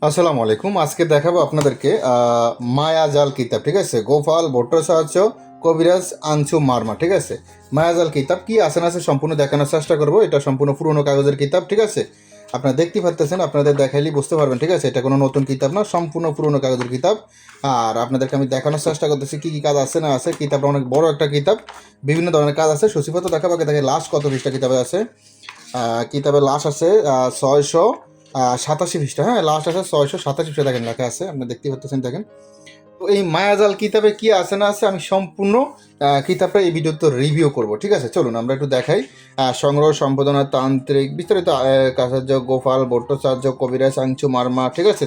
আসসালামু আলাইকুম। আজকে দেখাবো আপনাদেরকে মায়াজাল কিতাব, ঠিক আছে। গোপাল ভট্টাচার্য কবিরাজ আনছু মারমা, ঠিক আছে। মায়াজাল কিতাব কি আছে না আছে সম্পূর্ণ দেখানোর চেষ্টা করবো। এটা সম্পূর্ণ পুরনো কাগজের কিতাব, ঠিক আছে। আপনারা দেখতে পাচ্ছেন, আপনাদের দেখাইলেই বুঝতে পারবেন, ঠিক আছে। এটা কোনো নতুন কিতাব না, সম্পূর্ণ পুরনো কাগজের কিতাব। আর আপনাদেরকে আমি দেখানোর চেষ্টা করতেছি কী কী কাজ আছে না আছে। কিতাবটা অনেক বড় একটা কিতাব, বিভিন্ন ধরনের কাজ আছে। সূচিপত্র দেখাবো, আগে দেখে লাস্ট কত পৃষ্ঠা কিতাবে আছে। কিতাবের লাস্ট আছে 687 পৃষ্ঠা। হ্যাঁ, লাস্ট আছে 687 পৃষ্ঠা, দেখেন লেখা আছে, আপনি দেখতে পাচ্ছেন, দেখেন। তো এই মায়াজাল কিতাবে কি আছে না আছে আমি সম্পূর্ণ কিতাবটা এই ভিডিওতে রিভিউ করব, ঠিক আছে। চলুন আমরা একটু দেখাই। সংগ্রহ, সম্পাদনা, তান্ত্রিক, বিস্তারিত কাচার্য গোপাল ভট্টাচার্য কবিরাজ আনছু মারমা, ঠিক আছে।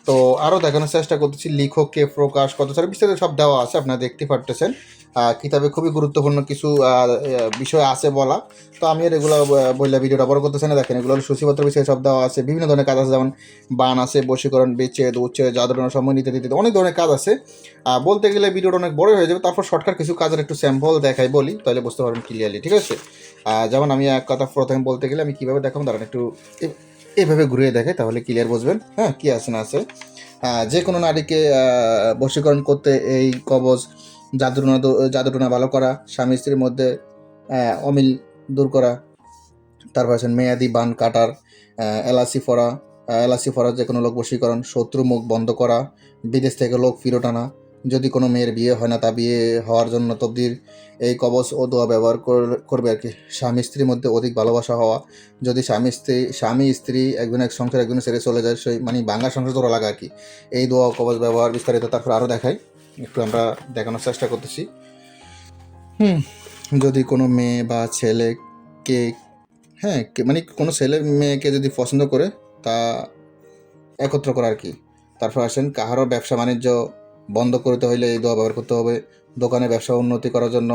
তো আরও দেখানোর চেষ্টা করতেছি লেখক কে, প্রকাশ কত, সারা বিস্তারিত সব দেওয়া আছে, আপনারা দেখতে পারতেছেন। কিতাবে খুবই গুরুত্বপূর্ণ কিছু বিষয় আছে বলা। তো আমি আর এগুলো বললে ভিডিওটা বড় করতেছে না। দেখেন, এগুলো সূচিপত্র বিষয়ে সব দেওয়া আছে। বিভিন্ন ধরনের কাজ আছে, যেমন বান আছে, বশীকরণ, বিচ্ছেদ, উচ্ছেদ, জাদুটনা, সময় নিতে দিতে অনেক ধরনের কাজ আছে। বলতে গেলে ভিডিওটা অনেক বড় হয়ে যাবে। তারপর শর্টকাট কিছু কাজের একটু স্যাম্পল দেখাই বলি, তাহলে বুঝতে পারবেন ক্লিয়ারলি, ঠিক আছে। যেমন আমি এক কথা প্রথমে বলতে গেলে আমি কীভাবে দেখাবো, দাঁড়ান একটু এভাবে ঘুরিয়ে দেখাই, তাহলে ক্লিয়ার বুঝবেন। হ্যাঁ, কী আছে না আছে। যে কোনো নারীকে বশীকরণ করতে এই কবজ, জাদুটনা ভালো করা, স্বামী স্ত্রীর মধ্যে অমিল দূর করা, তারপর আছেন মেয়াদি বান কাটার, এলাসি ফরা যে কোনো লোক বশীকরণ, শত্রু মুখ বন্ধ করা, বিদেশ থেকে লোক ফিরত আনা, যদি কোনো মেয়ের বিয়ে হয় না তা বিয়ে হওয়ার জন্য তবদির এই কবচ ও দোয়া ব্যবহার করবে আর কি। স্বামী স্ত্রীর মধ্যে অধিক ভালোবাসা হওয়া, যদি স্বামী স্ত্রী একজন এক সংসার একজনে ছেড়ে চলে যায়, সেই মানে বাংলা সংসার জোড়া লাগা আর কি। এই দোয়া কবচ ব্যবহার বিস্তারিত তারপর আরও দেখাই, একটু আমরা দেখানোর চেষ্টা করতেছি। যদি কোনো মেয়ে বা ছেলেকে, হ্যাঁ, মানে কোনো ছেলে মেয়েকে যদি পছন্দ করে তা একত্র করা আর কি। তারপর আসেন কাহারও ব্যবসা বাণিজ্য বন্ধ করতে হইলে এই দোয়া ব্যবহার করতে হবে। দোকানে ব্যবসা উন্নতি করার জন্য,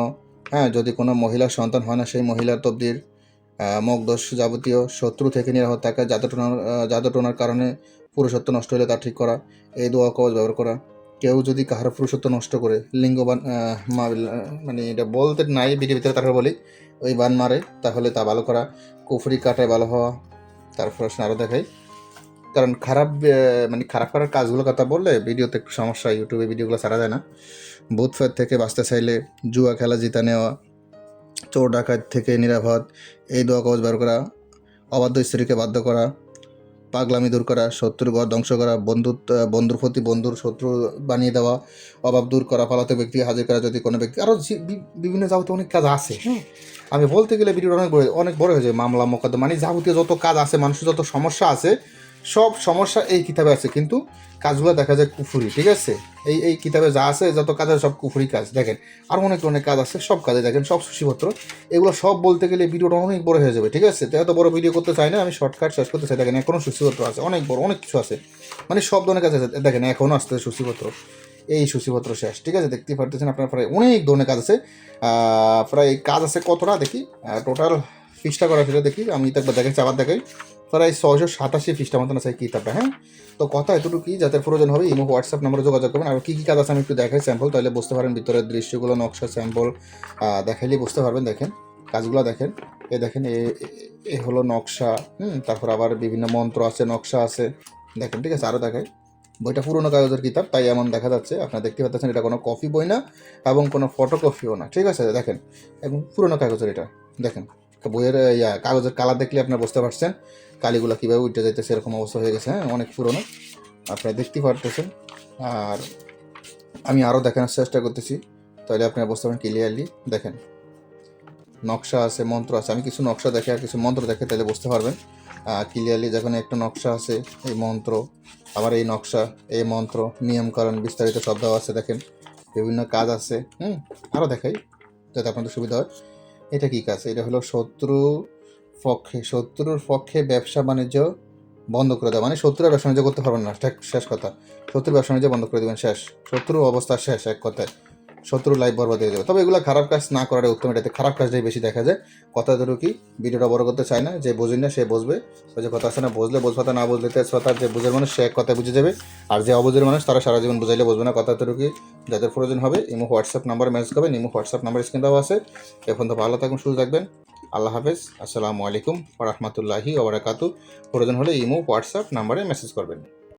হ্যাঁ, যদি কোনো মহিলার সন্তান হয় না সেই মহিলার তবদির, মোক্ষদোষ যাবতীয়, শত্রু থেকে নিরাপদ থাকা, জাদুটোনার কারণে পুরুষত্ব নষ্ট হলে তা ঠিক করা, এই দোয়া কবচ ব্যবহার করা। কেউ যদি কাহার পুরুষত্ব নষ্ট করে লিঙ্গবান মানে এটা বলতে নাই ভিডিও ভিতরে, তারপর বলি ওই বান মারে তাহলে তা ভালো করা, কুফরি কাটায় ভালো হওয়া। তারপর আরও দেখাই, কারণ মানে খারাপ করার কাজগুলো কথা বললে ভিডিওতে একটু সমস্যা, ইউটিউবে ভিডিওগুলো ছাড়া যায় না। ভূত ফের থেকে বাঁচতে চাইলে, জুয়া খেলা জিতা নেওয়া, চোর ডাকাত থেকে নিরাপদ, এই দোয়া কবচ ব্যবহার করা, অবাধ্য স্ত্রীকে বাধ্য করা, পাগলামি দূর করা, শত্রুর ঘর ধ্বংস করা, বন্ধুর প্রতি বন্ধুর শত্রু বানিয়ে দেওয়া, অভাব দূর করা, পলাতক ব্যক্তিকে হাজির করা, যদি কোনো ব্যক্তি, আরও বিভিন্ন যাবতীয় অনেক কাজ আছে। হ্যাঁ, আমি বলতে গেলে ভিডিওটা অনেক বড় হয়ে যায়। মামলা মোকদ্দমা মানে যাবতীয় যত কাজ আছে, মানুষের যত সমস্যা আছে, সব সমস্যা এই কিতাবে আছে, কিন্তু কাজগুলো দেখা যায় কুফুরি, ঠিক আছে। এই কিতাবে যা আছে যত কাজ আছে সব কুফুরি কাজ। দেখেন আর অনেক অনেক কাজ আছে, সব কাজে দেখেন সব সূচিপত্র। এগুলো সব বলতে গেলে ভিডিওটা অনেক বড় হয়ে যাবে, ঠিক আছে। তো এত বড় ভিডিও করতে চাই না, আমি শর্টকাট শেষ করতে চাই। দেখেন এখনও সূচিপত্র আছে, অনেক বড় অনেক কিছু আছে, মানে সব ধরনের কাজ আছে। দেখেন এখনও আসতে সূচিপত্র, এই সূচিপত্র শেষ, ঠিক আছে। দেখতে পারতেছেন আপনার প্রায় অনেক ধরনের কাজ আছে। প্রায় কাজ আছে কতটা দেখি, টোটাল পৃষ্ঠা করা সেটা দেখি, আমি তো একবার দেখাচ্ছি, আবার দেখাই। প্রায় 687 পৃষ্ঠা মতন আছে কিতাবটা। হ্যাঁ, তো কথা এতটুকুই, যাদের প্রয়োজন হবে ইমো হোয়াটসঅ্যাপ নাম্বারে যোগাযোগ করবেন। আর কী কী কাজ আছে আমি একটু দেখাই স্যাম্পল, তাহলে বুঝতে পারেন ভিতরের দৃশ্যগুলো, নকশা স্যাম্পল দেখাইলেই বুঝতে পারবেন। দেখেন কাজগুলো দেখেন, দেখেন এ হলো নকশা। তারপর আবার বিভিন্ন মন্ত্র আছে, নকশা আছে, দেখেন, ঠিক আছে। আরও দেখাই, বইটা পুরোনো কাগজের কিতাব, তাই এমন দেখা যাচ্ছে। আপনারা দেখতে পাচ্ছেন এটা কোনো কপি বই না এবং কোনো ফটোকপিও না, ঠিক আছে। দেখেন একদম পুরোনো কাগজের এটা। দেখেন বইয়ের কাগজের কালার দেখলে আপনারা বুঝতে পারছেন কালিগুলো কীভাবে উঠে যাইতেছে, এরকম অবস্থা হয়ে গেছে। হ্যাঁ, অনেক পুরোনো, আপনারা দেখতে পারতেছেন। আর আমি আরও দেখানোর চেষ্টা করতেছি, তাহলে আপনারা বুঝতে পারেন ক্লিয়ারলি। দেখেন নকশা আছে, মন্ত্র আছে, আমি কিছু নকশা দেখে আর কিছু মন্ত্র দেখে, তাহলে বুঝতে পারবেন ক্লিয়ারলি। যখন একটা নকশা আছে, এই মন্ত্র, আবার এই নকশা, এই মন্ত্র, নিয়মকানুন বিস্তারিত সব দেওয়া আছে। দেখেন বিভিন্ন কাজ আছে। আরও দেখাই যাতে আপনাদের সুবিধা হয়। এটা কী কাজ? এটা হলো শত্রুর পক্ষে ব্যবসা বাণিজ্য বন্ধ করে দেওয়া, মানে শত্রুরা ব্যবসা বাণিজ্য করতে পারবেন না, শেষ কথা। শত্রুর ব্যবসা বাণিজ্য বন্ধ করে দেবেন, শেষ। শত্রুর অবস্থা শেষ, এক কথায় শত্রুর লাইফ বরবাদ হয়ে যাবে। তবে এগুলো খারাপ কাজ না করার উত্তম, এটাতে খারাপ কাজটাই বেশি দেখা যায়। কথা ধরো কি, ভিডিওটা বড় করতে চায় না, যে বোঝেন না সে বুঝবে। ওই যে কথা আছে না, বুঝলে বোঝাতে, না বুঝলে তেজপাতার। যে বুঝের মানুষ সে এক কথায় বুঝে যাবে, আর যে অবুঝের মানুষ তারা সারা জীবন বুঝাইলে বুঝবে না। কথা ধরো কি, যাদের প্রয়োজন হবে ইমো হোয়াটসঅ্যাপ নাম্বার মেসেজ করবেন, ইমো হোয়াটসঅ্যাপ নাম্বার স্ক্রিন দেওয়া আছে। এখন তো ভালো থাকুন, সুস্থ থাকবেন। আল্লাহ হাফেজ, আসসালামু আলাইকুম ওয়া রাহমাতুল্লাহি ওয়া বারাকাতুহু। প্রয়োজন হলে ইমো হোয়াটসঅ্যাপ নাম্বারে মেসেজ করবেন।